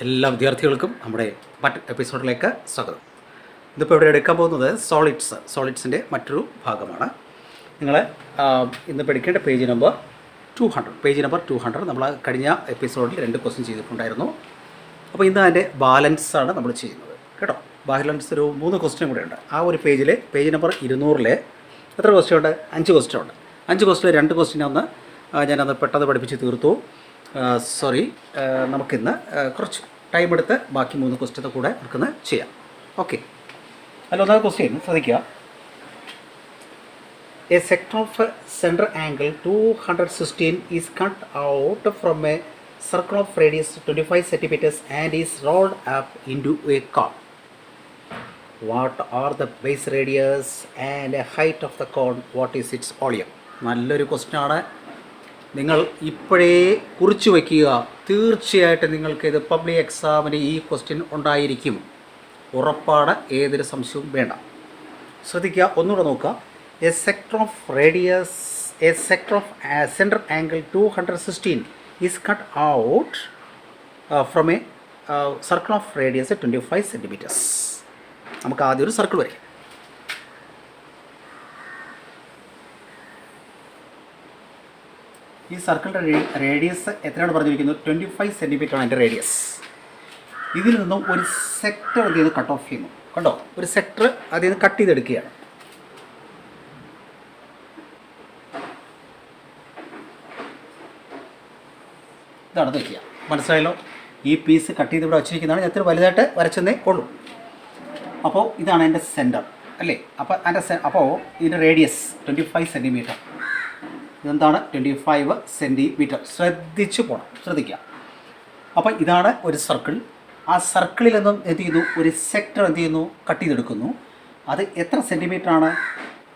എല്ലാ വിദ്യാർത്ഥികൾക്കും നമ്മുടെ മറ്റ് എപ്പിസോഡിലേക്ക് സ്വാഗതം. ഇതിപ്പോൾ ഇവിടെ എടുക്കാൻ പോകുന്നത് സോളിഡ്സിൻ്റെ മറ്റൊരു ഭാഗമാണ്. നിങ്ങൾ ഇന്ന് പഠിക്കേണ്ട പേജ് നമ്പർ 200 നമ്മൾ കഴിഞ്ഞ എപ്പിസോഡിൽ 2 ക്വസ്റ്റ്യൻ ചെയ്തിട്ടുണ്ടായിരുന്നു. അപ്പോൾ ഇന്ന് അതിൻ്റെ ബാലൻസാണ് നമ്മൾ ചെയ്യുന്നത് കേട്ടോ. ബാലൻസ് ഒരു 3 ക്വസ്റ്റ്യൻ കൂടെ ഉണ്ട്. ആ ഒരു പേജ് നമ്പർ 200 എത്ര ക്വസ്റ്റ്യൻ ഉണ്ട്? 5 ക്വസ്റ്റ്യൻ ഉണ്ട്. 5 ക്വസ്റ്റ്യൻ 2 ക്വസ്റ്റ്യനൊന്ന് ഞാനത് പെട്ടെന്ന് പഠിപ്പിച്ച് തീർത്തു. നമുക്കിന്ന് കുറച്ച് ടൈം എടുത്ത് ബാക്കി 3 ക്വസ്റ്റ്യൻ്റെ കൂടെ നമുക്കിന്ന് ചെയ്യാം. ഓക്കെ, അതിൽ ഒന്നാമത്തെ ക്വസ്റ്റ്യൻ ശ്രദ്ധിക്കുക. A sector of center angle 216 is cut out from a circle of radius 25 centimeters and is rolled up into a cone. What are the base radius and height of the cone? What is its volume? നല്ലൊരു question ആണ്. നിങ്ങൾ ഇപ്പോഴേ കുറിച്ച് വയ്ക്കുക. തീർച്ചയായിട്ടും നിങ്ങൾക്കിത് public എക്സാമിന് ഈ ക്വസ്റ്റ്യൻ ഉണ്ടായിരിക്കും, ഉറപ്പാണ്, ഏതൊരു സംശയവും വേണ്ട. ശ്രദ്ധിക്കുക, ഒന്നുകൂടെ നോക്കുക. A sector of center angle 216 is cut out from a circle of radius 25 centimeters. നമുക്ക് ആദ്യം ഒരു സർക്കിൾ വരയ്ക്കാം. ഈ സർക്കിളിൻ്റെ റേഡിയസ് എത്രയാണ് പറഞ്ഞിരിക്കുന്നത്? 25 സെൻറ്റിമീറ്ററാണ് അതിൻ്റെ റേഡിയസ്. ഇതിൽ നിന്നും ഒരു സെക്ടർ അതിൽ നിന്ന് കട്ട് ഓഫ് ചെയ്യുന്നു. കണ്ടോ, ഒരു സെക്ടർ അതിൽ നിന്ന് കട്ട് ചെയ്തെടുക്കുകയാണ്. ഇതാണ് വയ്ക്കുക. മനസ്സിലായല്ലോ? ഈ പീസ് കട്ട് ചെയ്ത് ഇവിടെ വച്ചിരിക്കുന്നതാണ്. ഞാൻ എത്ര വലുതായിട്ട് വരച്ചെന്നേ ഉള്ളൂ. അപ്പോൾ ഇതാണ് എൻ്റെ സെൻറ്റർ അല്ലേ. അപ്പോൾ ഇതിൻ്റെ റേഡിയസ് 25 സെൻറ്റിമീറ്റർ. ഇതെന്താണ്? 25 സെൻറ്റിമീറ്റർ. ശ്രദ്ധിച്ച് പോകണം, ശ്രദ്ധിക്കുക. അപ്പോൾ ഇതാണ് ഒരു സർക്കിൾ. ആ സർക്കിളിൽ നിന്നും എന്ത് ചെയ്യുന്നു? ഒരു സെക്ടർ എന്ത് ചെയ്യുന്നു? കട്ട് ചെയ്തെടുക്കുന്നു. അത് എത്ര സെൻറ്റിമീറ്ററാണ്?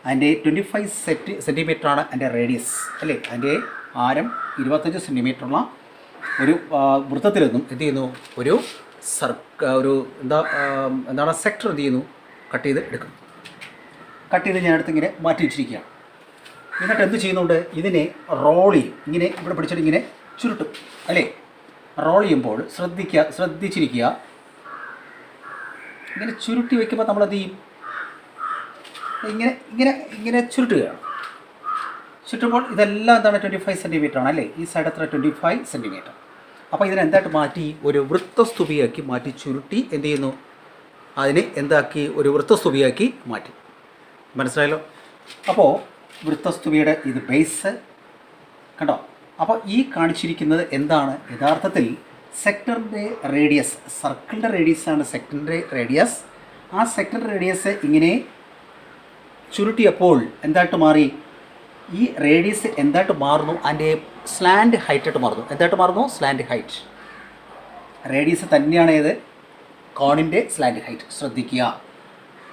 അതിൻ്റെ 25 സെൻറ്റിമീറ്ററാണ് അതിൻ്റെ റേഡിയസ് അല്ലേ. അതിൻ്റെ ആരം 25 സെൻറ്റിമീറ്ററുള്ള ഒരു വൃത്തത്തിൽ നിന്നും എന്ത് ചെയ്യുന്നു? ഒരു എന്താണ് സെക്ടർ എന്ത് ചെയ്യുന്നു? കട്ട് ചെയ്ത് എടുക്കുന്നു. കട്ട് ചെയ്ത് ഞാൻ അടുത്ത് ഇങ്ങനെ മാറ്റി വെച്ചിരിക്കുകയാണ്. എന്നിട്ട് എന്ത് ചെയ്യുന്നുണ്ട്? ഇതിനെ റോൾ ചെയ്യും. ഇങ്ങനെ ഇവിടെ പിടിച്ചിട്ട് ഇങ്ങനെ ചുരുട്ടും അല്ലേ. റോൾ ചെയ്യുമ്പോൾ ശ്രദ്ധിച്ചിരിക്കുക. ഇങ്ങനെ ചുരുട്ടി വയ്ക്കുമ്പോൾ നമ്മളെന്ത് ചെയ്യും? ഇങ്ങനെ ഇങ്ങനെ ഇങ്ങനെ ചുരുട്ടുകയാണ്. ചുറ്റുമ്പോൾ ഇതെല്ലാം എന്താണ്? 25 സെൻറ്റിമീറ്ററാണ് അല്ലേ. ഈ സൈഡ് എത്ര? 25 സെൻറ്റിമീറ്റർ. അപ്പോൾ ഇതിനെന്തായിട്ട് മാറ്റി? ഒരു വൃത്തസ്തുപിയാക്കി മാറ്റി ചുരുട്ടി എന്ത് ചെയ്യുന്നു? അതിനെ എന്താക്കി? ഒരു വൃത്തസ്തുപിയാക്കി മാറ്റി. മനസ്സിലായല്ലോ? അപ്പോൾ വൃത്തസ്തുപിയുടെ ഇത് ബേസ് കണ്ടോ. അപ്പോൾ ഈ കാണിച്ചിരിക്കുന്നത് എന്താണ്? യഥാർത്ഥത്തിൽ സെക്ടറിൻ്റെ റേഡിയസ്, സർക്കിളിൻ്റെ റേഡിയസാണ് സെക്ടറിൻ്റെ റേഡിയസ്. ആ സെക്ടറിൻ്റെ റേഡിയസ് ഇങ്ങനെ ചുരുട്ടിയപ്പോൾ എന്തായിട്ട് മാറി? ഈ റേഡിയസ് എന്തായിട്ട് മാറുന്നു? അതിൻ്റെ സ്ലാൻഡ് ഹൈറ്റായിട്ട് മാറുന്നു. എന്തായിട്ട് മാറുന്നു? Slant height. റേഡിയസ് തന്നെയാണ് ഏത്? കോണിൻ്റെ സ്ലാൻഡ് ഹൈറ്റ്. ശ്രദ്ധിക്കുക,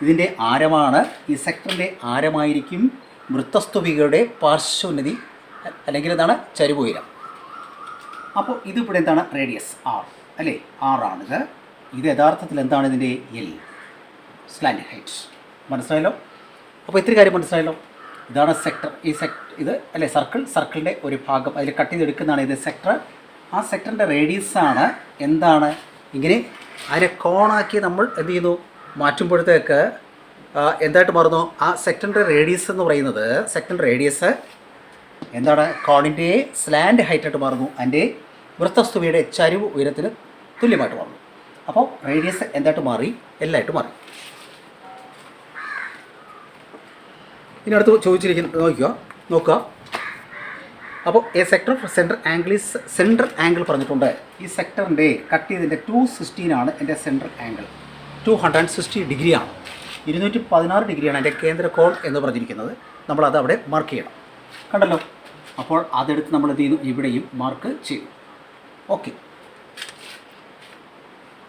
ഇതിൻ്റെ ആരമാണ്. ഈ സെക്ടറിൻ്റെ ആരമായിരിക്കും വൃത്തസ്തുപികയുടെ പാർശ്വോന്നതി അല്ലെങ്കിൽ എന്താണ്? ചരിവ് ഉയരം. അപ്പോൾ ഇതിവിടെ എന്താണ്? റേഡിയസ് ആർ അല്ലേ. ആറാണിത്. ഇത് യഥാർത്ഥത്തിൽ എന്താണ്? ഇതിൻ്റെ എൽ, സ്ലാൻഡ് ഹൈറ്റ്. മനസ്സിലായല്ലോ? അപ്പോൾ ഇത്തിരി കാര്യം മനസ്സിലായല്ലോ? ഇതാണ് സെക്ടർ. ഇത് അല്ലേ സർക്കിളിൻ്റെ ഒരു ഭാഗം അതിൽ കട്ട് ചെയ്തെടുക്കുന്നതാണ് ഇത് സെക്ടർ. ആ സെക്ടറിൻ്റെ റേഡിയസാണ് എന്താണ്? ഇങ്ങനെ അതിനെ കോണാക്കി നമ്മൾ എന്ത് ചെയ്യുന്നു? മാറ്റുമ്പോഴത്തേക്ക് എന്തായിട്ട് മാറുന്നു? ആ സെക്ടറിൻ്റെ റേഡിയസ് എന്ന് പറയുന്നത്, സെക്ടറിൻ്റെ റേഡിയസ് എന്താണ്? കോണിൻ്റെ സ്ലാൻഡ് ഹൈറ്റായിട്ട് മാറുന്നു. അതിൻ്റെ വൃത്തസ്തുപിയുടെ ചരിവ് ഉയരത്തിന് തുല്യമായിട്ട് മാറുന്നു. അപ്പോൾ റേഡിയസ് എന്തായിട്ട് മാറി? എല്ലായിട്ട് മാറി. ഇനി അടുത്ത് ചോദിച്ചിരിക്കുന്നത് നോക്കുക. അപ്പോൾ A sector of central angle പറഞ്ഞിട്ടുണ്ട്. ഈ സെക്ടറിൻ്റെ കട്ട് ചെയ്തതിൻ്റെ 216 ആണ് എൻ്റെ സെൻട്രൽ ആംഗിൾ. 260 ഡിഗ്രിയാണ്. 216 ഡിഗ്രിയാണ് എൻ്റെ കേന്ദ്ര കോൺ എന്ന് പറഞ്ഞിരിക്കുന്നത്. നമ്മളത് അവിടെ മാർക്ക് ചെയ്യണം. കണ്ടല്ലോ? അപ്പോൾ അതെടുത്ത് നമ്മൾ എന്ത് ചെയ്യുന്നു? ഇവിടെയും മാർക്ക് ചെയ്യും. ഓക്കെ,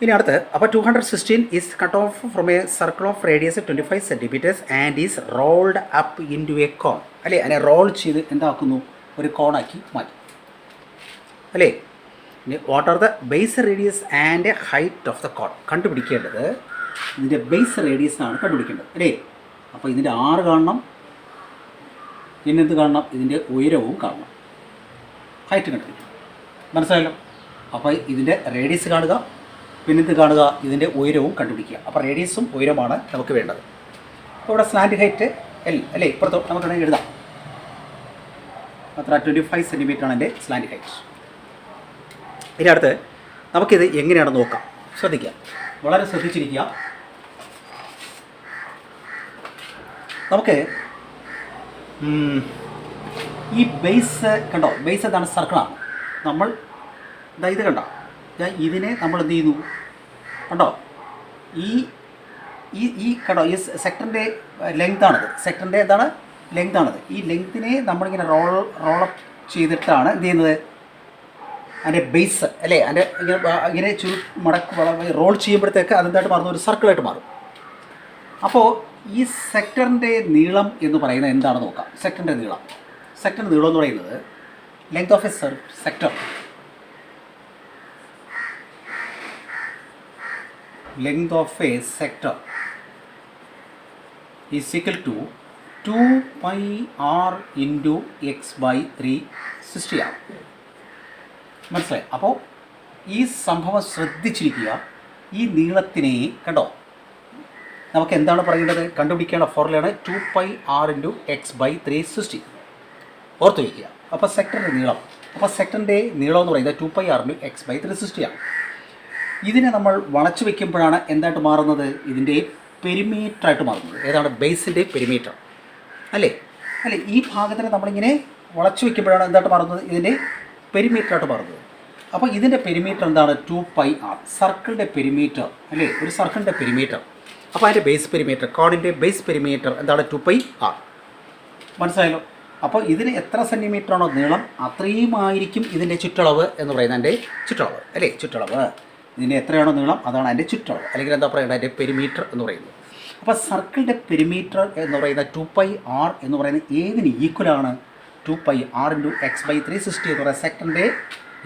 ഇനി അടുത്ത്. അപ്പോൾ 216 is cut off from a circle of radius 25 centimetres and is rolled up into a cone അല്ലേ. അതിനെ റോൾ ചെയ്ത് എന്താക്കുന്നു? ഒരു കോണാക്കി മാറ്റി അല്ലേ. ഇനി what are the base radius and height of the cone? കണ്ടുപിടിക്കേണ്ടത് ഇതിൻ്റെ ബേസ് റേഡിയസ് ആണ് കണ്ടുപിടിക്കേണ്ടത് അല്ലേ. അപ്പോൾ ഇതിൻ്റെ 6 കാണണം. പിന്നെ എന്ത് കാണണം? ഇതിൻ്റെ ഉയരവും കാണണം. ഹൈറ്റ് കണ്ടുപിടിക്കണം. മനസ്സിലായല്ലോ? അപ്പോൾ ഇതിൻ്റെ റേഡിയസ് കാണുക, പിന്നെ ഇത് കാണുക, ഇതിൻ്റെ ഉയരവും കണ്ടുപിടിക്കുക. അപ്പോൾ റേഡിയസും ഉയരമാണ് നമുക്ക് വേണ്ടത്. അപ്പോൾ ഇവിടെ സ്ലാൻഡ് ഹൈറ്റ് എൽ അല്ലേ, ഇപ്പുറത്തോ നമുക്കാണെങ്കിൽ എഴുതാം. അത്ര 25 സെൻറ്റിമീറ്റർ ആണ് എൻ്റെ സ്ലാൻഡ് ഹൈറ്റ്. ഇനി അടുത്ത് നമുക്കിത് എങ്ങനെയാണെന്ന് നോക്കാം. ശ്രദ്ധിക്കുക, വളരെ ശ്രദ്ധിച്ചിരിക്കുക. നമുക്ക് ഈ ബേസ് കണ്ടോ, ബേസ് എന്താണ്? സർക്കിളാണ്. നമ്മൾ ഇത് കണ്ടോ, ഇതിനെ നമ്മൾ എന്ത് ചെയ്യുന്നു കണ്ടോ, ഈ ഈ ഈ കണ്ടോ, ഈ സെക്ടറിൻ്റെ ലെങ്താണിത്. സെക്ടറിൻ്റെ എന്താണ്? ലെങ്താണിത്. ഈ ലെങ്ത്തിനെ നമ്മളിങ്ങനെ റോളപ്പ് ചെയ്തിട്ടാണ് എന്ത് ചെയ്യുന്നത്, അതിൻ്റെ ബേസ് അല്ലേ, അതിൻ്റെ ഇങ്ങനെ റോൾ ചെയ്യുമ്പോഴത്തേക്ക് അതെന്തായിട്ട് മാറുന്നു? ഒരു സർക്കിളായിട്ട് മാറും. അപ്പോൾ ഈ സെക്ടറിൻ്റെ നീളം എന്ന് പറയുന്നത് എന്താണെന്ന് നോക്കാം. സെക്ടറിൻ്റെ നീളം എന്ന് പറയുന്നത് length of A sector, length of a sector is equal to 2 pi r into x by 360 ആണ്. മനസ്സിലായി? അപ്പോൾ ഈ സംഭവം ശ്രദ്ധിച്ചിരിക്കുക. ഈ നീളത്തിനെ കണ്ടോ, നമുക്ക് എന്താണ് പറയേണ്ടത്? കണ്ടുപിടിക്കേണ്ട ഫോർമുലയാണ് 2 pi r into x by 360. ഓർത്ത് വയ്ക്കുക. അപ്പോൾ സെക്ടറിൻ്റെ നീളം, അപ്പോൾ സെക്ടറിൻ്റെ നീളം എന്ന് പറയുന്നത് 2 pi r into x by 360 ആണ്. ഇതിനെ നമ്മൾ വളച്ചു വയ്ക്കുമ്പോഴാണ് എന്തായിട്ട് മാറുന്നത്? ഇതിൻ്റെ പെരിമീറ്ററായിട്ട് മാറുന്നത്. ഏതാണ്? ബേസിൻ്റെ പെരിമീറ്റർ അല്ലേ. ഈ ഭാഗത്തിനെ നമ്മളിങ്ങനെ വളച്ചു വയ്ക്കുമ്പോഴാണ് എന്തായിട്ട് മാറുന്നത്? ഇതിൻ്റെ പെരിമീറ്ററായിട്ട് മാറുന്നത്. അപ്പോൾ ഇതിൻ്റെ പെരിമീറ്റർ എന്താണ്? 2 pi r, സർക്കിളിൻ്റെ പെരിമീറ്റർ അല്ലേ, ഒരു സർക്കിളിൻ്റെ പെരിമീറ്റർ. അപ്പോൾ അതിൻ്റെ ബേസ് പെരിമീറ്റർ, കോണിൻ്റെ ബേസ് പെരിമീറ്റർ എന്താണ്? 2 pi r. മനസ്സിലായല്ലോ? അപ്പോൾ ഇതിന് എത്ര സെൻറ്റിമീറ്ററാണോ നീളം അത്രയും ആയിരിക്കും ഇതിൻ്റെ ചുറ്റളവ് എന്ന് പറയുന്നത്, എൻ്റെ ചുറ്റളവ് അല്ലേ, ചുറ്റളവ്. ഇതിൻ്റെ എത്രയാണോ നീളം അതാണ് അതിൻ്റെ ചുറ്റളവ്, അല്ലെങ്കിൽ എന്താ പറയുക, അതിൻ്റെ പെരിമീറ്റർ എന്ന് പറയുന്നത്. അപ്പോൾ സർക്കിളിൻ്റെ പെരിമീറ്റർ എന്ന് പറയുന്ന 2 pi r എന്ന് പറയുന്നത് ഏതിന് ഈക്വലാണ്? 2 pi r into x by 360 എന്ന് പറയുന്ന സെക്ടറിൻ്റെ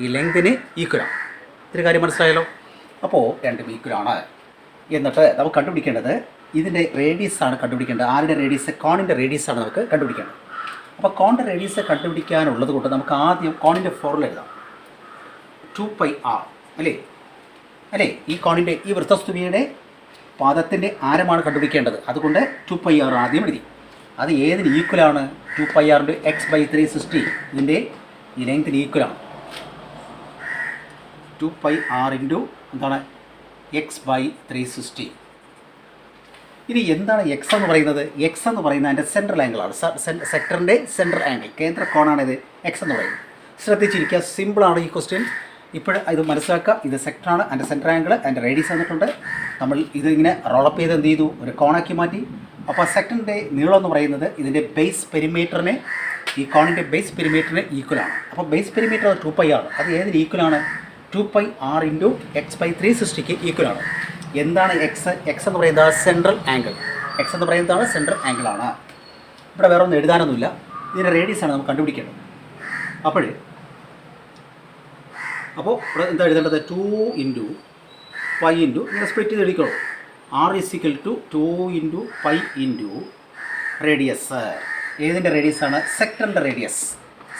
ഈ ലെങ്തിന് ഈക്വലാണ്. ഇത്തിരി കാര്യം മനസ്സിലായല്ലോ? അപ്പോൾ രണ്ടും ഈക്വലാണ്. എന്നിട്ട് നമുക്ക് കണ്ടുപിടിക്കേണ്ടത് ഇതിൻ്റെ റേഡിയസാണ് കണ്ടുപിടിക്കേണ്ടത്. ആരുടെ റേഡിയസ്? കോണിൻ്റെ റേഡിയസാണ് നമുക്ക് കണ്ടുപിടിക്കേണ്ടത്. അപ്പോൾ കോണിൻ്റെ റേഡിയസ് കണ്ടുപിടിക്കാനുള്ളത് കൊണ്ട് നമുക്ക് ആദ്യം കോണിൻ്റെ ഫോർമുല എഴുതാം. 2 pi r അല്ലേ, ഈ കോണിൻ്റെ ഈ വൃത്തസ്തുതിയുടെ പാദത്തിൻ്റെ ആരമാണ് കണ്ടുപിടിക്കേണ്ടത്. അതുകൊണ്ട് 2 pi r ആദ്യം എഴുതി. അത് ഏതിന് ഈക്വലാണ്? 2 pi r into x by 360. ഇതിൻ്റെ ഈ ലെങ്ത്തിന് ഈക്വലാണ് 2 pi r into എന്താണ്? x by 360. ഇനി എന്താണ് എക്സ് എന്ന് പറയുന്നത്? എക്സ് എന്ന് പറയുന്നത് അതിൻ്റെ സെൻട്രൽ ആംഗിളാണ്. സെക്ടറിൻ്റെ സെൻട്രൽ ആംഗിൾ, കേന്ദ്ര കോണാണിത് എക്സ് എന്ന് പറയുന്നത്. ശ്രദ്ധിച്ചിരിക്കുക, സിമ്പിളാണ് ഈ ക്വസ്റ്റ്യൻ. ഇപ്പോൾ ഇത് മനസ്സിലാക്കുക. ഇത് സെക്ടറാണ്, അതിൻ്റെ സെൻട്രൽ ആംഗിൾ, അതിൻ്റെ റേഡിയസ് തന്നിട്ടുണ്ട്. നമ്മൾ ഇതിങ്ങനെ റോളപ്പ് ചെയ്ത് എന്ത് ചെയ്തു? ഒരു കോണാക്കി മാറ്റി. അപ്പോൾ സെക്ടറിൻ്റെ നീളം എന്ന് പറയുന്നത് ഇതിൻ്റെ ബേസ് പെരിമീറ്ററിന്, ഈ കോണിൻ്റെ ബേസ് പെരിമീറ്ററിന് ഈക്വലാണ്. അപ്പോൾ ബേസ് പെരിമീറ്റർ 2 pi ആണ്. അത് ഏതിന് ഈക്വലാണ്? 2 pi r into x by 360ക്ക് ഈക്വലാണ്. എന്താണ് എക്സ്? എക്സ് എന്ന് പറയുന്നത് സെൻട്രൽ ആംഗിൾ. എക്സ് എന്ന് പറയുന്നതാണ് സെൻട്രൽ ആംഗിളാണ്. ഇവിടെ വേറെ ഒന്നും എഴുതാനൊന്നുമില്ല. ഇതിൻ്റെ റേഡിയസാണ് നമുക്ക് കണ്ടുപിടിക്കേണ്ടത്. അപ്പോൾ ഇവിടെ എന്താ എഴുതേണ്ടത്? 2 into pi into ഇങ്ങനെ സ്പ്ലിറ്റ് ചെയ്ത് എഴുതിക്കോളൂ. r is equal to 2 into pi into radius. ഏതിൻ്റെ റേഡിയസാണ്? സെക്ടറിൻ്റെ റേഡിയസ്.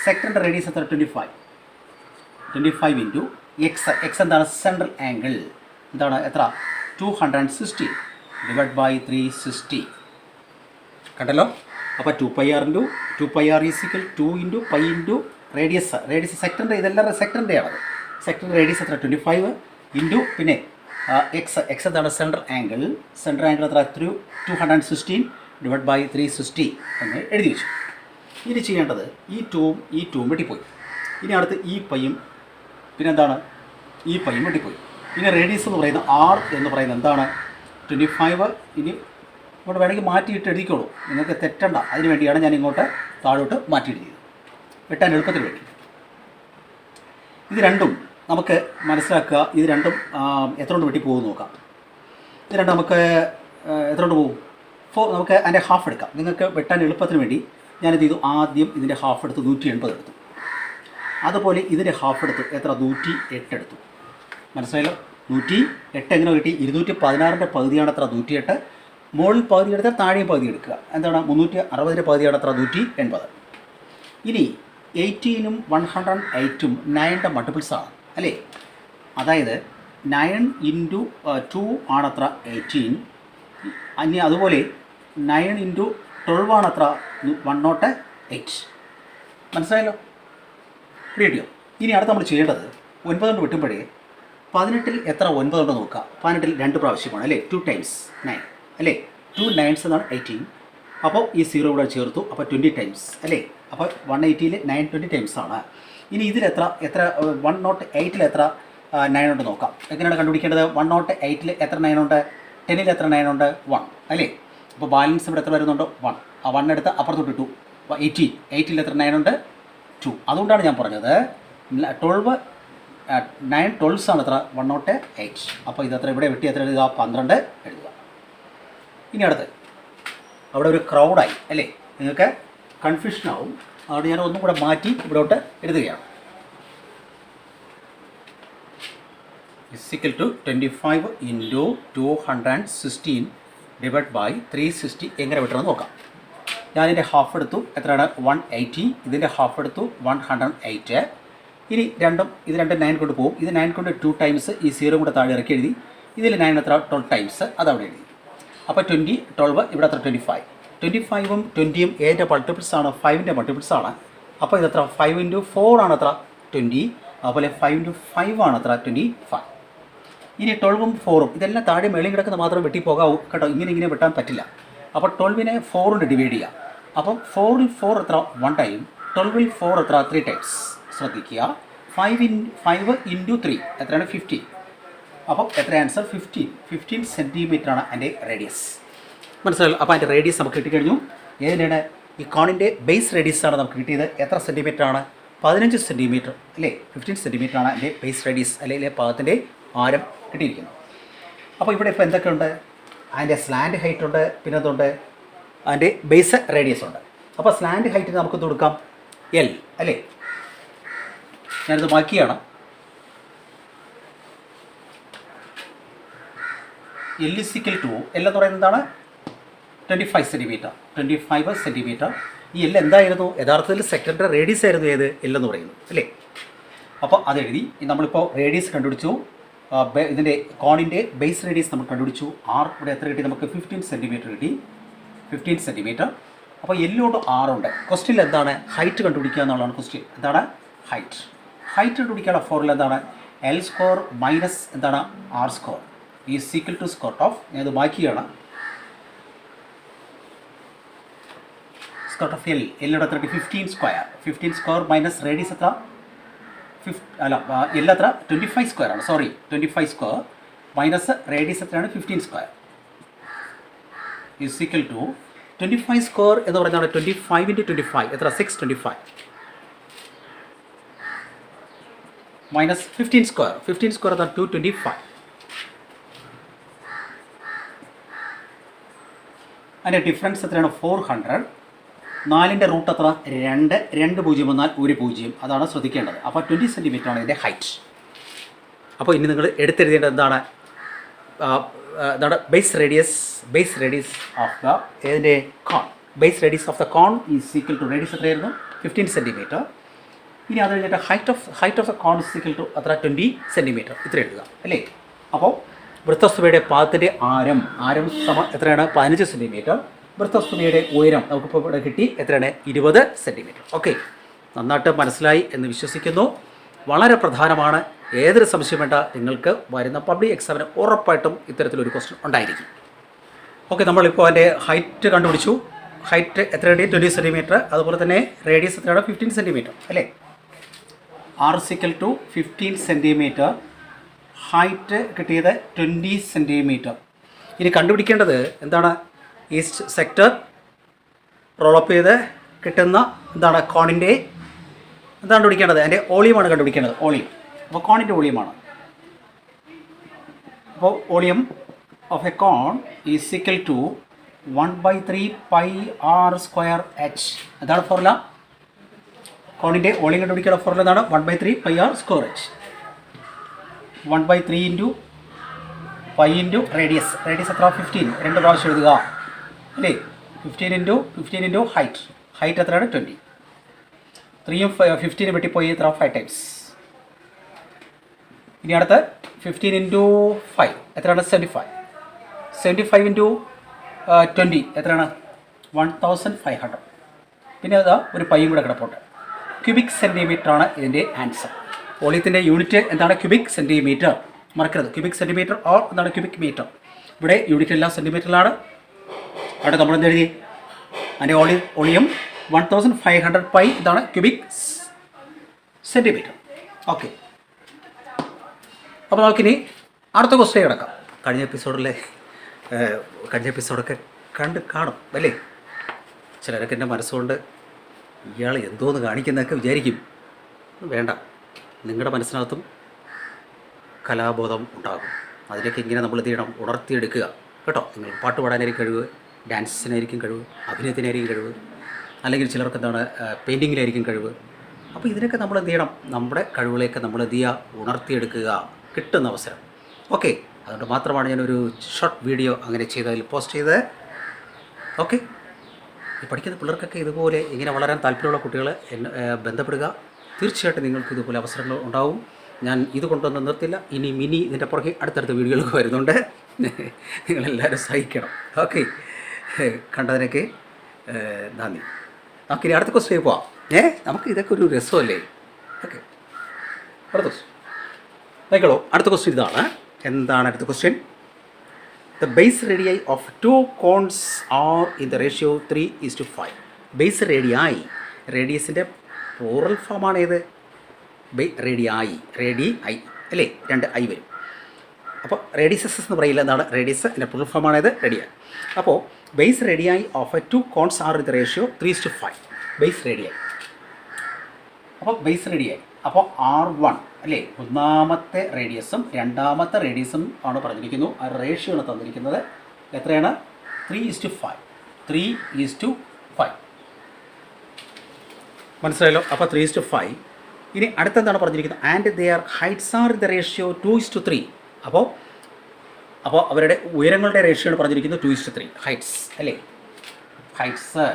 സെക്ടറിൻ്റെ റേഡിയസ് എത്ര? 25 into എക്സ് എന്താണ്? സെൻട്രൽ ആംഗിൾ എന്താണ്? എത്ര? 260 divided by 360. കണ്ടല്ലോ? അപ്പോൾ 2 pi r into 2 pi r is equal 2 into pi into radius സെക്ടറിൻ്റെ, ഇതെല്ലാം സെക്ടറിൻ്റെ ആണ്. സെക്ടറിൻ്റെ റേഡിയസ് എത്ര? 25 ഇൻറ്റു പിന്നെ എക്സ് എന്താണ്? സെൻട്രൽ ആംഗിൾ എത്ര? 216 ഡിവൈഡ് ബൈ 360 എന്ന് എഴുതി വെച്ചു. ഇനി ചെയ്യേണ്ടത് ഈ ടൂവും വെട്ടിപ്പോയി. ഇനി അടുത്ത് ഈ പയ്യും പിന്നെന്താണ്? ഈ പയ്യും വെട്ടിപ്പോയി. ഇനി റേഡിയസ് എന്ന് പറയുന്നത് r എന്ന് പറയുന്നത് എന്താണ്? 25. ഇനി ഇങ്ങോട്ട് വേണമെങ്കിൽ മാറ്റിയിട്ട് എഴുതിക്കോളൂ, നിങ്ങൾക്ക് തെറ്റണ്ട. അതിന് വേണ്ടിയാണ് ഞാൻ ഇങ്ങോട്ട് താഴോട്ട് മാറ്റി എഴുതിയത്, വെട്ടാൻ എളുപ്പത്തിന് വേണ്ടി. ഇത് രണ്ടും നമുക്ക് മനസ്സിലാക്കുക. ഇത് രണ്ടും എത്ര കൊണ്ട് വെട്ടിപ്പോകും നോക്കാം. ഇത് രണ്ടും നമുക്ക് എത്ര കൊണ്ട് പോകും? നമുക്ക് അതിൻ്റെ ഹാഫ് എടുക്കാം. നിങ്ങൾക്ക് വെട്ടാൻ എളുപ്പത്തിന് വേണ്ടി ഞാനിത് ചെയ്തു. ആദ്യം ഇതിൻ്റെ ഹാഫ് എടുത്ത് 180 എടുത്തു. അതുപോലെ ഇതിൻ്റെ ഹാഫ് എടുത്ത് എത്ര? 108 എടുത്തു. മനസ്സിലായല്ലോ? 108 എങ്ങനെ കിട്ടി? 216ൻ്റെ പകുതിയാണ് എത്ര? 108. മുകളിൽ പകുതി എടുത്താൽ താഴെയും പകുതി എടുക്കുക. എന്താണ്? 360ൻ്റെ പകുതിയാണ് എത്ര? 180. ഇനി 18ഉം 108ഉം 9ൻ്റെ മൾട്ടിപ്പിൾസാണ് അല്ലേ. അതായത് 9 ഇൻറ്റു 2 ആണത്ര 18. ഇനി അതുപോലെ 9 ഇൻറ്റു 12 ആണത്ര 108. മനസ്സിലായല്ലോ? റേഡിയോ. ഇനി അടുത്ത് നമ്മൾ ചെയ്യേണ്ടത് 9 കൊണ്ട് വെട്ടുമ്പോഴേ 18-ൽ എത്ര 9 കൊണ്ട് നോക്കുക. 18-ൽ 2 പ്രാവശ്യമാണ് അല്ലേ? 2 ടൈംസ് 9 അല്ലേ? 2 9s എന്നാണ് 18. അപ്പോൾ ഈ 0 ഇവിടെ ചേർത്തു. അപ്പോൾ 20 ടൈംസ് അല്ലേ? അപ്പോൾ 180-ൽ 9 20 ടൈംസ് ആണ്. ഇനി ഇതിൽ എത്ര 108-ൽ എത്ര 9 ഉണ്ട് നോക്കാം. എങ്ങനെയാണ് കണ്ടുപിടിക്കേണ്ടത്? 108-ൽ എത്ര 9 ഉണ്ട്? 10-ൽ എത്ര 9 ഉണ്ട്? 1 അല്ലേ? അപ്പോൾ ബാലൻസ് ഇവിടെ എത്ര വരുന്നുണ്ട്? 1. ആ 1 എടുത്ത് അപ്പുറത്തോട്ട് ഇട്ടു. 18-ൽ എത്ര 9 ഉണ്ട്? 2. അതുകൊണ്ടാണ് ഞാൻ പറഞ്ഞത് 9 12s ആണ് എത്ര? 108. അപ്പോൾ ഇതെത്ര ഇവിടെ വെട്ടി എത്ര എഴുതുക? 12 എഴുതുക. ഇനി അടുത്ത് അവിടെ ഒരു ക്രൗഡായി അല്ലേ? നിങ്ങൾക്ക് കൺഫ്യൂഷനാവും. അവിടെ ഞാൻ ഒന്നും കൂടെ മാറ്റി ഇവിടോട്ട് എഴുതുകയാണ്. = 25 ഇൻറ്റു 216 ഡിവൈഡ് ബൈ 360 എങ്ങനെ വിട്ടണമെന്ന് നോക്കാം. ഞാനിതിൻ്റെ ഹാഫ് എടുത്തു. എത്രയാണ്? 180. ഇതിൻ്റെ ഹാഫ് എടുത്തു 108. ഇനി ഇത് രണ്ടും 9 കൊണ്ട് പോകും. ഇത് 9 കൊണ്ട് 2 ടൈംസ് ഈ 0 കൂടെ താഴെ ഇറക്കി എഴുതി. ഇതിൽ 9 എത്ര? 12 ടൈംസ് അതവിടെ എഴുതി. അപ്പോൾ 20 12 ഇവിടെ എത്ര? 25. 25-ഉം 20-യും ഏതിൻ്റെ മൾട്ടിപ്പിൾസ് ആണ്? 5-ൻ്റെ മൾട്ടിപ്പിൾസ് ആണ്. അപ്പോൾ ഇതെത്ര? 5 ഇൻറ്റു 4 ആണ് എത്ര? 20. അതുപോലെ 5 ഇൻറ്റു 5 ആണ് എത്ര? 25. ഇനി 12-ഉം 4-ഉം ഇതെല്ലാം താഴെ മേളിൽ കിടക്കുന്ന മാത്രം വെട്ടിപ്പോകാവൂ കേട്ടോ. ഇങ്ങനെ വെട്ടാൻ പറ്റില്ല. അപ്പോൾ 12-നെ 4 കൊണ്ട് ഡിവൈഡ് ചെയ്യുക. അപ്പം 4-ൽ 4 എത്ര? 1 ടൈം. 12-ൽ 4 എത്ര? 3 ടൈംസ്. ശ്രദ്ധിക്കുക. 5 ഇൻറ്റു 3 എത്രയാണ്? 15. അപ്പോൾ എത്ര ആൻസർ? 15 സെൻറ്റിമീറ്ററാണ് അതിൻ്റെ റേഡിയസ്. മനസ്സിലായല്ലോ? അപ്പോൾ അതിൻ്റെ റേഡിയസ് നമുക്ക് കിട്ടിക്കഴിഞ്ഞു. ഏതിനാണ്? ഈ കോണിൻ്റെ ബേസ് റേഡിയസാണ് നമുക്ക് കിട്ടിയത്. എത്ര സെൻറ്റിമീറ്ററാണ്? 15 സെൻറ്റിമീറ്റർ അല്ലേ? 15 സെൻറ്റിമീറ്ററാണ് അതിൻ്റെ ബേസ് റേഡിയസ് അല്ലെങ്കിൽ പാദത്തിൻ്റെ ആരം കിട്ടിയിരിക്കുന്നത്. അപ്പോൾ ഇവിടെ ഇപ്പോൾ എന്തൊക്കെയുണ്ട്? അതിൻ്റെ സ്ലാൻഡ് ഹൈറ്റ് ഉണ്ട്, പിന്നെ എന്തുണ്ട്? അതിൻ്റെ ബേസ് റേഡിയസ് ഉണ്ട്. അപ്പോൾ സ്ലാൻഡ് ഹൈറ്റിന് നമുക്ക് കൊടുക്കാം L അല്ലേ? ഞാനിത് ബാക്കിയാണ്. L = L എന്ന് പറയുന്നത് എന്താണ്? 25 സെൻറ്റിമീറ്റർ. 25 സെൻറ്റിമീറ്റർ. ഈ L എന്തായിരുന്നു? യഥാർത്ഥത്തിൽ സെക്കൻഡറി റേഡിയസ് ആയിരുന്നു. ഏത്? L എന്ന് പറയുന്നത് അല്ലേ? അപ്പോൾ അതെഴുതി. നമ്മളിപ്പോൾ റേഡിയസ് കണ്ടുപിടിച്ചു. ഇതിൻ്റെ കോണിൻ്റെ ബേസ് റേഡിയസ് നമ്മൾ കണ്ടുപിടിച്ചു. R ഇവിടെ എത്ര കിട്ടി നമുക്ക്? 15 സെൻറ്റിമീറ്റർ കിട്ടി. 15 സെൻറ്റിമീറ്റർ. അപ്പോൾ L-ഓട് R ഉണ്ട്. ക്വസ്റ്റ്യൻ എന്താണ്? ഹൈറ്റ് കണ്ടുപിടിക്കുക എന്നുള്ളതാണ് ക്വസ്റ്റ്യൻ. എന്താണ്? ഹൈറ്റ് കണ്ടുപിടിക്കാനുള്ള ഫോർമുല എന്താണ്? L² മൈനസ് എന്താണ്? R² is equal to square of, ഞാനത് ബാക്കിയാണ്, സ്ക്വയർ ഓഫ് L. L-യുടെ എത്ര? 15 സ്ക്വയർ മൈനസ് റേഡിയസ് എത്ര? L എത്ര? 25 സ്ക്വയർ ആണ്. സോറി, 25 സ്ക്വയർ മൈനസ് റേഡിയസ് എത്രയാണ്? 15 square is equal to 25 square എന്ന് പറയുന്നത് 25 ഇൻറ്റു 25 എത്ര? 625 മൈനസ് 15 സ്ക്വയർ. 15 സ്ക്വയർ എത്ര? 225. അതിൻ്റെ ഡിഫറൻസ് എത്രയാണ്? 400. 4-ൻ്റെ റൂട്ട് എത്ര? 2. 2 0 വന്നാൽ 1 0. അതാണ് ശ്രദ്ധിക്കേണ്ടത്. അപ്പോൾ 20 സെൻറ്റിമീറ്റർ ആണ് ഇതിൻ്റെ ഹൈറ്റ്. അപ്പോൾ ഇനി നിങ്ങൾ എടുത്തെഴുതേണ്ടത് എന്താണ്? ബേസ് റേഡിയസ് ഓഫ് ദ ഏതിൻ്റെ? Cone. Base radius of the cone is equal to radius എത്രയായിരുന്നു? 15 സെൻറ്റിമീറ്റർ. ഇനി അത് കഴിഞ്ഞിട്ട് height of the cone is equal to എത്ര? 20 സെൻറ്റിമീറ്റർ. ഇത്ര എഴുതുക അല്ലേ? അപ്പോൾ വൃത്തസ്തുതിയുടെ പാദത്തിൻ്റെ ആരം എത്രയാണ്? 15 സെൻറ്റിമീറ്റർ. വൃത്തസ്തുതിയുടെ ഉയരം നമുക്കിപ്പോൾ ഇവിടെ കിട്ടി. എത്രയാണ്? 20 സെൻറ്റിമീറ്റർ. ഓക്കെ, നന്നായിട്ട് മനസ്സിലായി എന്ന് വിശ്വസിക്കുന്നു. വളരെ പ്രധാനമാണ്. ഏതൊരു സംശയം വേണ്ട, നിങ്ങൾക്ക് വരുന്ന പബ്ലിക് എക്സാമിന് ഉറപ്പായിട്ടും ഇത്തരത്തിലൊരു ക്വസ്റ്റ്യൻ ഉണ്ടായിരിക്കും. ഓക്കെ, നമ്മളിപ്പോൾ അതിൻ്റെ ഹൈറ്റ് കണ്ടുപിടിച്ചു. ഹൈറ്റ് എത്രയാണ്? 20 സെൻറ്റിമീറ്റർ. അതുപോലെ തന്നെ റേഡിയസ് എത്രയാണ്? 15 സെൻറ്റിമീറ്റർ അല്ലേ? R = 15 centimetre. ഹൈറ്റ് കിട്ടിയത് 20 സെൻറ്റിമീറ്റർ. ഇനി കണ്ടുപിടിക്കേണ്ടത് എന്താണ്? ഈസ്റ്റ് സെക്ടർ റോളപ്പ് ചെയ്ത് കിട്ടുന്ന എന്താണ്? കോണിൻ്റെ എന്താണ് കണ്ടുപിടിക്കേണ്ടത്? അതിൻ്റെ വോളിയമാണ് കണ്ടുപിടിക്കേണ്ടത്. വോളിയം. അപ്പോൾ കോണിൻ്റെ വോളിയമാണ്. അപ്പോൾ volume of a cone is equal to 1/3 πr²h. എന്താണ് ഫോർമുല? കോണിൻ്റെ വോളിയം കണ്ടുപിടിക്കാനുള്ള ഫോർമുല എന്താണ്? 1/3 πr²h. 1/3 into pi into radius. Radius എത്ര? 15. 2 പ്രാവശ്യം എഴുതുക അല്ലേ? 15 ഇൻറ്റു ഹൈറ്റ് എത്രയാണ്? 20. 3-ഉം 15 വെട്ടിപ്പോയി എത്ര? 5 ടൈംസ്. ഇനി അടുത്ത് 15 ഇൻറ്റു 5 എത്രയാണ്? 75. 75 ഇൻറ്റു 20 എത്രയാണ്? 1500. പിന്നെ അതാ ഒരു പൈയും കൂടെ കിടപ്പുണ്ട്. ക്യൂബിക് സെൻറ്റിമീറ്ററാണ് ഇതിൻ്റെ ആൻസർ. വോളിയത്തിൻ്റെ യൂണിറ്റ് എന്താണ്? Cubic centimetre. മറക്കരുത്, ക്യൂബിക് സെൻറ്റിമീറ്റർ ഓർ എന്താണ്? Cubic metre. ഇവിടെ യൂണിറ്റ് എല്ലാം സെൻറ്റിമീറ്ററിലാണ്. അവിടെ നമ്മൾ എന്ത് എഴുതി? അതിൻ്റെ വോളിയം 1500 പൈ ഇതാണ് ക്യൂബിക് സെൻറ്റിമീറ്റർ. ഓക്കെ, അപ്പോൾ നമുക്കിനി അടുത്ത ക്വസ്റ്റ്യൻ കിടക്കാം. കഴിഞ്ഞ എപ്പിസോഡൊക്കെ കണ്ട് കാണും അല്ലേ? ചിലരൊക്കെ എൻ്റെ മനസ്സുകൊണ്ട് ഇയാൾ എന്തോന്ന് കാണിക്കുന്നതൊക്കെ വിചാരിക്കും. വേണ്ട, നിങ്ങളുടെ മനസ്സിനകത്തും കലാബോധം ഉണ്ടാകും. അതിലേക്ക് ഇങ്ങനെ നമ്മൾ എന്ത് ചെയ്യണം? ഉണർത്തിയെടുക്കുക കേട്ടോ. നിങ്ങൾ പാട്ട് പാടാനായിരിക്കും കഴിവ്, ഡാൻസിനായിരിക്കും കഴിവ്, അഭിനയത്തിനായിരിക്കും കഴിവ്, അല്ലെങ്കിൽ ചിലർക്ക് എന്താണ് പെയിൻറ്റിങ്ങിലായിരിക്കും കഴിവ്. അപ്പോൾ ഇതിനൊക്കെ നമ്മൾ എന്ത് ചെയ്യണം? നമ്മുടെ കഴിവുകളെയൊക്കെ നമ്മൾ എന്ത് ചെയ്യുക? ഉണർത്തിയെടുക്കുക കിട്ടുന്ന അവസരം. ഓക്കെ, അതുകൊണ്ട് മാത്രമാണ് ഞാനൊരു ഷോർട്ട് വീഡിയോ അങ്ങനെ ചെയ്തതിൽ പോസ്റ്റ് ചെയ്തത്. ഓക്കെ, ഈ പഠിക്കുന്ന പിള്ളേർക്കൊക്കെ ഇതുപോലെ ഇങ്ങനെ വളരാൻ താല്പര്യമുള്ള കുട്ടികൾ എന്നെ ബന്ധപ്പെടുക. തീർച്ചയായിട്ടും നിങ്ങൾക്ക് ഇതുപോലെ അവസരങ്ങൾ ഉണ്ടാവും. ഞാൻ ഇത് കൊണ്ടൊന്നും നിർത്തില്ല. ഇനി മിനി ഇതിൻ്റെ പുറകെ അടുത്തടുത്ത വീഡിയോകളൊക്കെ വരുന്നുണ്ട്. നിങ്ങളെല്ലാവരും സഹിക്കണം. ഓക്കെ, കണ്ടതിനൊക്കെ നന്ദി. നമുക്കിനി അടുത്ത ക്വസ്റ്റ്യൻ പോവാം. നമുക്ക് ഇതൊക്കെ ഒരു രസമല്ലേ? ഓക്കെ, അടുത്ത ക്വസ്റ്റ്യൻ നോക്കിക്കോളൂ. അടുത്ത ക്വസ്റ്റ്യൻ ഇതാണ്. എന്താണ് അടുത്ത question? The base radii of 2 cones are in the ratio 3:5. Base radii, റേഡിയസിൻ്റെ പ്ലൂറൽ ഫോമാണ് ഏത്? റേഡിയായി അല്ലേ? 2 ഐ വരും. അപ്പോൾ റേഡിയസസ് എന്ന് പറയില്ല. എന്താണ് റേഡിയസ്? എൻ്റെ പ്ലൂറൽ ഫോമാണേത്? റേഡിയായി. അപ്പോൾ base radii of 2 cones are in the ratio 3:5. Base radii. അപ്പോൾ ബേസ് റേഡിയായി. അപ്പോൾ R1 അല്ലേ? ഒന്നാമത്തെ റേഡിയസും രണ്ടാമത്തെ റേഡിയസും ആണ് പറഞ്ഞിരിക്കുന്നു. ആ റേഷ്യോ ആണ് തന്നിരിക്കുന്നത്. എത്രയാണ്? 3:5. 3:5 മനസ്സിലായല്ലോ. അപ്പോൾ 3:5. ഇനി അടുത്തെന്താണ് പറഞ്ഞിരിക്കുന്നത്? And their heights R in the ratio 2:3. അപ്പോൾ അവരുടെ ഉയരങ്ങളുടെ റേഷ്യോ ആണ് പറഞ്ഞിരിക്കുന്നത് 2:3. ഹൈറ്റ്സ് അല്ലേ? ഹൈറ്റ്സ്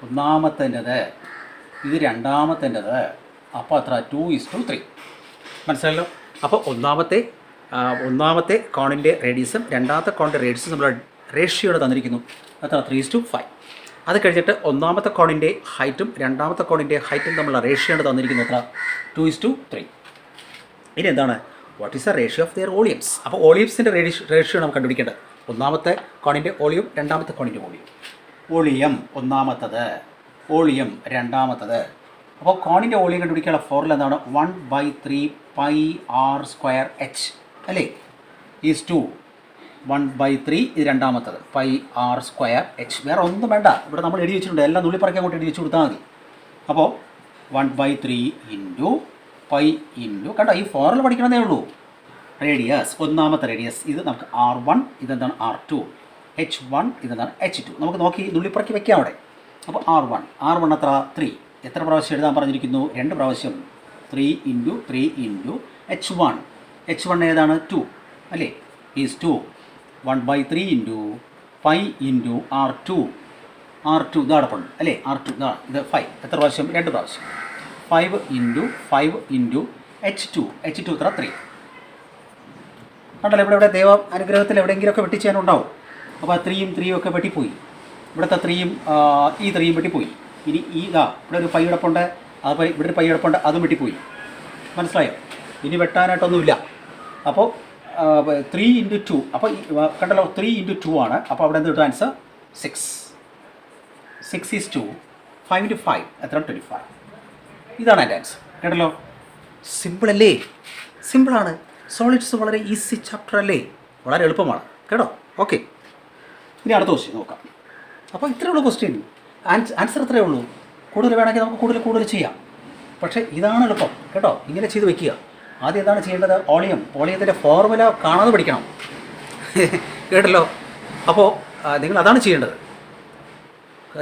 ഒന്നാമത്തേൻ്റെത്, ഇത് രണ്ടാമത്തേൻ്റെത്. അപ്പോൾ അത്ര 2:3 മനസ്സിലായല്ലോ. അപ്പോൾ ഒന്നാമത്തെ കോണിൻ്റെ റേഡിയസും രണ്ടാമത്തെ കോണിൻ്റെ റേഡിയസും നമ്മൾ റേഷ്യോടെ തന്നിരിക്കുന്നു. അത്ര 3:5. അത് കഴിഞ്ഞിട്ട് ഒന്നാമത്തെ കോണിൻ്റെ ഹൈറ്റും രണ്ടാമത്തെ കോണിൻ്റെ ഹൈറ്റും തമ്മിലുള്ള റേഷ്യോടെ തന്നിരിക്കുന്നു. അത്ര 2:3. ഇനി എന്താണ്? What is the ratio of their volumes? അപ്പോൾ വോളിയംസിൻ്റെ റേഷ്യോ നമുക്ക് കണ്ടുപിടിക്കേണ്ടത്. ഒന്നാമത്തെ കോണിൻ്റെ വോളിയം, രണ്ടാമത്തെ കോണിൻ്റെ വോളിയം. വോളിയം ഒന്നാമത്തത്, വോളിയം രണ്ടാമത്തത്. അപ്പോൾ കോണിൻ്റെ വോളിയം കണ്ടുപിടിക്കാനുള്ള ഫോർമുല എന്താണ്? 1/3 πr²h അല്ലേ? ഈസ് ടു 1/3 ഇത് രണ്ടാമത്തത് πr²h. വേറെ ഒന്നും വേണ്ട, ഇവിടെ നമ്മൾ എഴുതി വെച്ചിട്ടുണ്ട്. എല്ലാം നുള്ളിപ്പറക്കി അങ്ങോട്ട് എഴുതി വെച്ച് കൊടുത്താൽ മതി. അപ്പോൾ 1/3 ഇൻറ്റു പൈ ഇൻറ്റു, കണ്ടോ ഈ ഫോർമുല പഠിക്കണമെന്നേ ഉള്ളൂ. റേഡിയസ്, ഒന്നാമത്തെ റേഡിയസ് ഇത് നമുക്ക് R1, ഇതെന്താണ് R2, H1 ഇതെന്താണ് H2. നമുക്ക് നോക്കി നുള്ളിപ്പറക്കി വെക്കാം അവിടെ. അപ്പോൾ R1 എത്ര? 3. എത്ര പ്രാവശ്യം എഴുതാൻ പറഞ്ഞിരിക്കുന്നു? 2 പ്രാവശ്യം. 3 ഇൻറ്റു 3 ഇൻറ്റു H1 ഏതാണ്? 2 അല്ലേ? Is 2 1/3 into pi into R2 ഇത് അടപ്പുണ്ട് അല്ലേ? R2 ഇത് 5. എത്ര പ്രാവശ്യം? 2 പ്രാവശ്യം. 5 ഇൻറ്റു H2 എത്ര? 3. കണ്ടല്ലോ ഇവിടെ ദൈവ അനുഗ്രഹത്തിൽ എവിടെയെങ്കിലുമൊക്കെ വെട്ടിച്ചാനുണ്ടാവും. അപ്പോൾ 3 ഒക്കെ വെട്ടിപ്പോയി. ഇവിടുത്തെ 3 ഈ 3 വെട്ടിപ്പോയി. ഇനി ഇവിടെ ഒരു പൈ കിടപ്പുണ്ട്, അത് ഇവിടെ ഒരു പൈ കിടപ്പുണ്ട്, അതും വെട്ടിപ്പോയി. മനസ്സിലായോ? ഇനി വെട്ടാനായിട്ടൊന്നുമില്ല. അപ്പോൾ 3 ഇൻറ്റു 2. അപ്പോൾ കണ്ടല്ലോ 3 ഇൻറ്റു 2 ആണ്. അപ്പോൾ അവിടെ എന്ത് കിട്ടും? ആൻസർ 6. 6 ഈസ് 2. 5 ഇൻറ്റു 5 എത്ര? 25. ഇതാണ് എൻ്റെ ആൻസർ. കേട്ടല്ലോ, സിമ്പിളല്ലേ? സിമ്പിളാണ്. സോളിഡ്സ് വളരെ ഈസി ചാപ്റ്റർ അല്ലേ? വളരെ എളുപ്പമാണ് കേട്ടോ. ഓക്കെ, ഇനി അടുത്ത ക്വസ്റ്റ്യൻ നോക്കാം. അപ്പോൾ ഇത്രയേ ഉള്ളൂ ക്വസ്റ്റ്യൻ. ആൻസർ ഇത്രയേ ഉള്ളൂ. കൂടുതൽ വേണമെങ്കിൽ നമുക്ക് കൂടുതൽ ചെയ്യാം. പക്ഷേ ഇതാണ് എളുപ്പം കേട്ടോ. ഇങ്ങനെ ചെയ്ത് വെക്കുക. ആദ്യം എന്താണ് ചെയ്യേണ്ടത്? വോളിയത്തിൻ്റെ ഫോർമുല കാണാതെ പഠിക്കണം. കേട്ടല്ലോ. അപ്പോൾ നിങ്ങൾ അതാണ് ചെയ്യേണ്ടത്.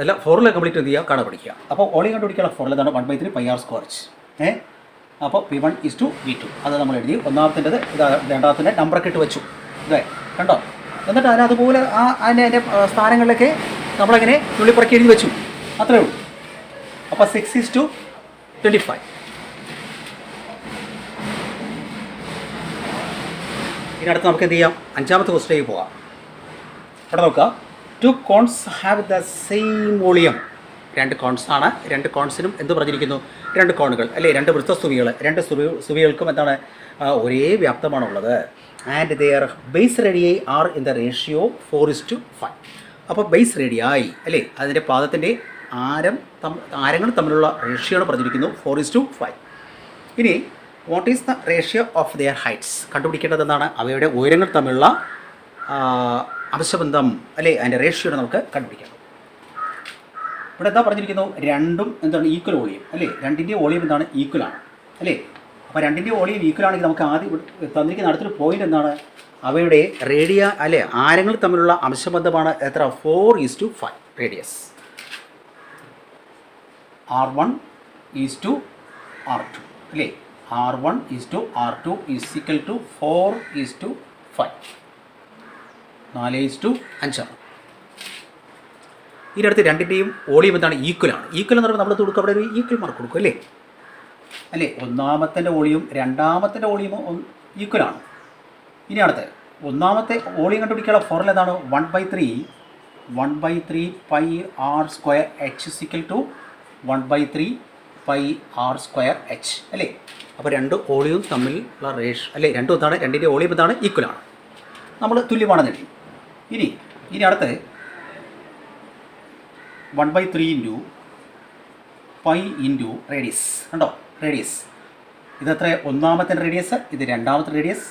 അല്ല, ഫോർമുല കംപ്ലീറ്റ് എന്ത് ചെയ്യുക? കാണാതെ പഠിക്കുക. അപ്പോൾ വോളിയം കണ്ടുപിടിക്കാനുള്ള ഫോർമുല എന്താണ്? 1/3 πr²h. അപ്പോൾ P1:V2 അത് നമ്മൾ എഴുതി. ഒന്നാമത്തിൻ്റെത് ഇത്, രണ്ടാമത്തിൻ്റെ നമ്പറൊക്കെ ഇട്ട് വെച്ചു. ഇതേ കണ്ടോ? എന്നിട്ട് അതുപോലെ അതിൻ്റെ സ്ഥാനങ്ങളിലൊക്കെ നമ്മളങ്ങനെ നുള്ളിപ്പറക്കി എഴുതി വെച്ചു. അത്രയേ ഉള്ളൂ. അപ്പോൾ 6:25. ഇനി അടുത്ത് നമുക്ക് എന്ത് ചെയ്യാം, അഞ്ചാമത്തെ ക്വസ്റ്റിലേക്ക് പോകാം. ഇവിടെ നോക്കുക, two cones have the same volume. രണ്ട് കോൺസ് ആണ്, രണ്ട് കോൺസിനും എന്ത് പറഞ്ഞിരിക്കുന്നു, രണ്ട് കോണുകൾ അല്ലേ, രണ്ട് വൃത്തസ്തുതികൾ, രണ്ട് സ്തുതികൾക്കും എന്താണ് ഒരേ വ്യാപ്തമാണുള്ളത്. And their base radii are in the ratio 4:5. അപ്പോൾ ബേസ് റേഡിയായി അല്ലേ, അതിൻ്റെ പാദത്തിൻ്റെ ആരങ്ങൾ തമ്മിലുള്ള റേഷ്യോയാണ് പറഞ്ഞിരിക്കുന്നു 4:5. ഇനി what is the ratio of their heights, കണ്ടുപിടിക്കേണ്ടത് എന്താണ്, അവയുടെ ഉയരങ്ങൾ തമ്മിലുള്ള അംശബന്ധം അല്ലേ, അതിൻ്റെ റേഷ്യോ നമുക്ക് കണ്ടുപിടിക്കണം. ഇവിടെ എന്താ പറഞ്ഞിരിക്കുന്നു, രണ്ടും എന്താണ് ഈക്വൽ വോളിയം അല്ലേ, രണ്ടിൻ്റെ വോളിയം എന്താണ് ഈക്വലാണ് അല്ലേ. അപ്പോൾ രണ്ടിൻ്റെ വോളിയം ഈക്വൽ ആണെങ്കിൽ നമുക്ക് ആദ്യം തന്നിരിക്കുന്ന അടുത്തൊരു പോയിന്റ് എന്താണ്, അവയുടെ റേഡിയ അല്ലേ, ആരങ്ങൾ തമ്മിലുള്ള അംശബന്ധമാണ് എത്ര, 4:5 റേഡിയസ്. R1:R2 അല്ലേ, R1:R2 ഈസ് ഈക്വൽ ടു 4:5, 4:5. ഇതിനടുത്ത് രണ്ടിൻ്റെയും വോളിയം എന്താണ്, ഈക്വലാണ്. ഈക്വൽ എന്ന് പറയുമ്പോൾ നമ്മൾ കൊടുക്കുക അവിടെ ഒരു ഈക്വൽ മാർക്ക് കൊടുക്കും അല്ലേ, ഒന്നാമത്തെ വോളിയം രണ്ടാമത്തെ വോളിയവും ഈക്വലാണ്. ഇനി അടുത്ത് ഒന്നാമത്തെ വോളിയം കണ്ടുപിടിക്കാനുള്ള ഫോർമുല എന്താണ്, 1/3 pi R square H equal to 1/3 pi R square H അല്ലേ. അപ്പോൾ രണ്ട് വോളിയവും തമ്മിലുള്ള റേഷ്യോ അല്ലേ, രണ്ടും എന്താണ്, രണ്ടിൻ്റെ വോളിയം എന്താണ്, ഈക്വലാണ്, നമ്മൾ തുല്യമാണെന്ന് എഴുതി. ഇനി അടുത്ത് 1/3 ഇൻറ്റു പൈ ഇൻറ്റു റേഡിയസ്. കണ്ടോ റേഡിയസ്, ഇതെത്ര, ഒന്നാമത്തെ റേഡിയസ്, ഇത് രണ്ടാമത്തെ റേഡിയസ്.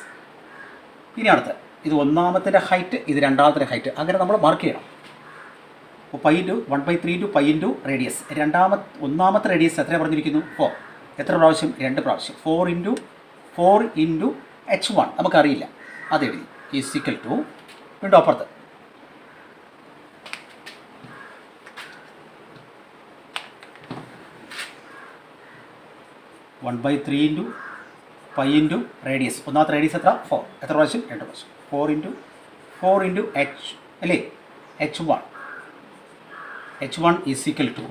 ഇനി അടുത്ത് ഇത് ഒന്നാമത്തെ ഹൈറ്റ്, ഇത് രണ്ടാമത്തെ ഹൈറ്റ്, അങ്ങനെ നമ്മൾ മാർക്ക് ചെയ്യണം. അപ്പോൾ 1/3 ഇൻറ്റു പൈ ഇൻറ്റു റേഡിയസ്, ഒന്നാമത്തെ റേഡിയസ് എത്ര പറഞ്ഞിരിക്കുന്നു, 4. എത്ര പ്രാവശ്യം, 2 പ്രാവശ്യം. 4 ഇൻറ്റു h1 നമുക്കറിയില്ല, അത് എഴുതി ഈസ് ഈക്വൽ ടു വീണ്ടും അപ്പുറത്ത് 1/3 ഇൻറ്റു പൈ ഇൻറ്റു റേഡിയസ്, ഒന്നാമത്തെ റേഡിയസ് എത്ര, 4. എത്ര പ്രാവശ്യം, 2 പ്രാവശ്യം. 4 ഇൻറ്റു h അല്ലേ, h1 ഈസ് ഈക്വൽ ടു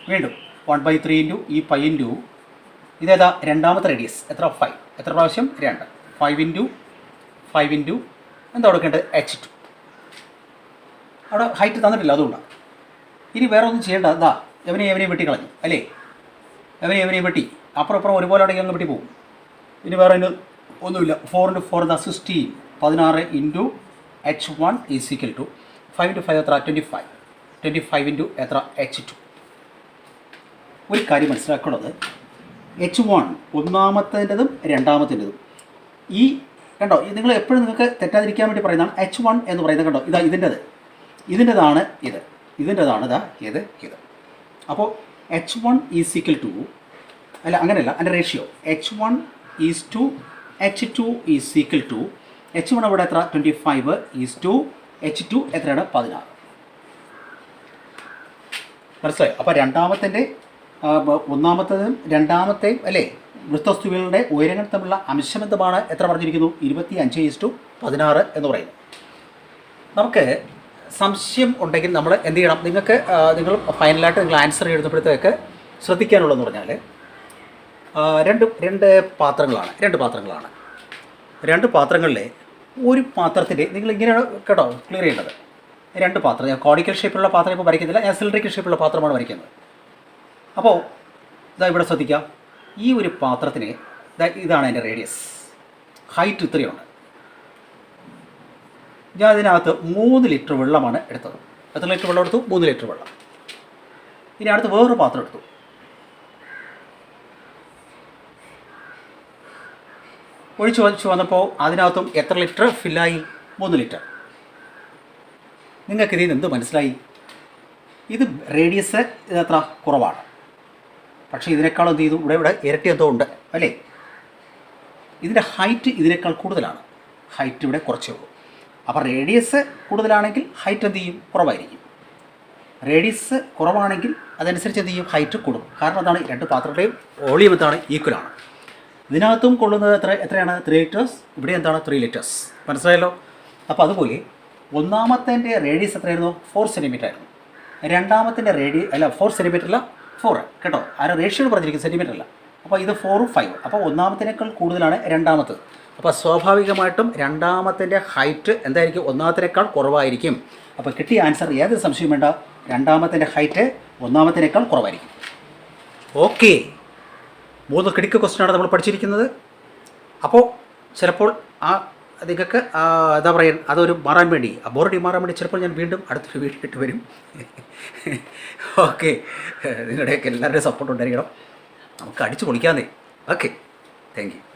വീണ്ടും 1/3 ഇൻറ്റു ഈ പൈ ഇൻറ്റു ഇതേതാ, രണ്ടാമത്തെ റേഡിയസ് എത്ര, 5. എത്ര പ്രാവശ്യം, 2. 5 ഇൻറ്റു എന്താ കൊടുക്കേണ്ടത്, h2. അവിടെ ഹൈറ്റ് തന്നിട്ടില്ല, അതുകൊണ്ടാണ്. ഇനി വേറെ ഒന്നും ചെയ്യേണ്ട, എന്താ എവനെയും വെട്ടിക്കളഞ്ഞു അല്ലേ, എവനെയും വെട്ടി, അപ്പുറം ഒരുപോലെ ആണെങ്കിൽ അങ്ങ് വെട്ടി പോകും. ഇനി വേറെ ഒന്നുമില്ല. 4 ഇൻറ്റു 4 എന്താ, 16. 16 into h1 is equal to 5 into 5 എത്ര, 25. 25 ഇൻറ്റു എത്ര, h2. ഒരു കാര്യം മനസ്സിലാക്കുന്നത്, h1 ഒന്നാമത്തേൻ്റെതും രണ്ടാമത്തേൻ്റെതും ഈ കണ്ടോ, നിങ്ങൾ എപ്പോഴും നിങ്ങൾക്ക് തെറ്റാതിരിക്കാൻ വേണ്ടി പറയുന്നതാണ് h1 എന്ന് പറയുന്നത്. കണ്ടോ, ഇതാ ഇതിൻ്റെതാണ് ഇത്. അപ്പോൾ h1 ഈസ് ഈക്വൽ ടു അല്ല, അങ്ങനെയല്ല, അതിൻ്റെ ratio h1 is to h2 is equal to h1 അവിടെ എത്ര, 25 ഈസ് ടു h2 എത്രയാണ്, 16. മനസ്സിലായി. അപ്പോൾ ഒന്നാമത്തേതും രണ്ടാമത്തെയും അല്ലേ, വൃത്തസ്തുതികളുടെ ഉയരങ്ങൾ തമ്മിലുള്ള അംശബന്ധമാണ് എത്ര പറഞ്ഞിരിക്കുന്നു, 25:16 എന്ന് പറയുന്നു. നമുക്ക് സംശയം ഉണ്ടെങ്കിൽ നമ്മൾ എന്ത് ചെയ്യണം, നിങ്ങൾ ഫൈനലായിട്ട് നിങ്ങൾ ആൻസർ എഴുതുമ്പോഴത്തേക്ക് ശ്രദ്ധിക്കാനുള്ളതെന്ന് പറഞ്ഞാൽ രണ്ട് പാത്രങ്ങളിലെ ഒരു പാത്രത്തിൻ്റെ നിങ്ങൾ ഇങ്ങനെയാണ് കേട്ടോ ക്ലിയർ ചെയ്യേണ്ടത്. 2 പാത്രം, ഞാൻ കോണിക്കൽ ഷേപ്പിലുള്ള പാത്രം ഇപ്പോൾ വരയ്ക്കുന്നില്ല, ഞാൻ സിലിണ്ടറിക്കൽ ഷേപ്പിലുള്ള പാത്രമാണ് വരയ്ക്കുന്നത്. അപ്പോൾ ഇതാ ഇവിടെ ശ്രദ്ധിക്കാം, ഈ ഒരു പാത്രത്തിന് ഇതാണ് എൻ്റെ റേഡിയസ്, ഹൈറ്റ് ഇത്രയുണ്ട്. ഞാൻ ഇതിനകത്ത് 3 ലിറ്റർ വെള്ളമാണ് എടുത്തത്. എത്ര ലിറ്റർ വെള്ളം എടുത്തു, 3 ലിറ്റർ വെള്ളം. ഇനി അടുത്ത് വേറൊരു പാത്രം എടുത്തു, ഒഴിച്ച് വന്നപ്പോൾ അതിനകത്തും എത്ര ലിറ്റർ ഫില്ലായി, 3 ലിറ്റർ. നിങ്ങൾക്ക് ഇതിൽ നിന്ന് എന്ത് മനസ്സിലായി, ഇത് റേഡിയസ് ഇതത്ര കുറവാണ്, പക്ഷേ ഇതിനേക്കാൾ എന്ത് ചെയ്തു, ഇവിടെ ഇരട്ടി എന്തോ ഉണ്ട് അല്ലേ. ഇതിൻ്റെ ഹൈറ്റ് ഇതിനേക്കാൾ കൂടുതലാണ്, ഹൈറ്റ് ഇവിടെ കുറച്ചേ ഉള്ളൂ. അപ്പോൾ റേഡിയസ് കൂടുതലാണെങ്കിൽ ഹൈറ്റ് എന്ത് ചെയ്യും, കുറവായിരിക്കും. റേഡിയസ് കുറവാണെങ്കിൽ അതനുസരിച്ച് എന്ത് ചെയ്യും, ഹൈറ്റ് കൂടും. കാരണം എന്താണ്, 2 പാത്രങ്ങളുടെയും വോളിയം എന്താണ്, ഈക്വലാണ്. ഇതിനകത്തും കൊള്ളുന്നത് എത്രയാണ്, 3 ലിറ്റേഴ്സ്. ഇവിടെ എന്താണ്, 3 ലിറ്റേഴ്സ്. മനസ്സിലായല്ലോ. അപ്പോൾ അതുപോലെ ഒന്നാമത്തെ റേഡിയസ് എത്രയായിരുന്നു, 4 സെൻറ്റിമീറ്റർ ആയിരുന്നു. രണ്ടാമത്തെ 4 സെൻറ്റിമീറ്റർ അല്ല, 4 കേട്ടോ, ആരെ റേഷ്യോ പറഞ്ഞിരിക്കും, സെൻറ്റിമീറ്റർ അല്ല. അപ്പോൾ ഇത് 4ഉം 5. അപ്പോൾ ഒന്നാമത്തേക്കാൾ കൂടുതലാണ് രണ്ടാമത്തത്. അപ്പോൾ സ്വാഭാവികമായിട്ടും രണ്ടാമത്തിൻ്റെ ഹൈറ്റ് എന്തായിരിക്കും? ഒന്നാമത്തേക്കാൾ കുറവായിരിക്കും. അപ്പോൾ കിട്ടിയ ആൻസർ ഏതൊരു സംശയം വേണ്ട, രണ്ടാമത്തിൻ്റെ ഹൈറ്റ് ഒന്നാമത്തേക്കാൾ കുറവായിരിക്കും. ഓക്കെ, 3 കിടിക്ക് ക്വസ്റ്റ്യനാണ് നമ്മൾ പഠിച്ചിരിക്കുന്നത്. അപ്പോൾ ചിലപ്പോൾ നിങ്ങൾക്ക് എന്താ പറയുക, അതൊരു മാറാൻ വേണ്ടി, ബോറടി മാറാൻ വേണ്ടി ചിലപ്പോൾ ഞാൻ വീണ്ടും അടുത്തൊരു വീഡിയോ ഇട്ട് വരും. ഓക്കെ, നിങ്ങളുടെയൊക്കെ എല്ലാവരുടെയും സപ്പോർട്ട് ഉണ്ടായിരിക്കണം. നമുക്ക് അടിച്ചു പൊളിക്കാന്നേ. Okay, thank you.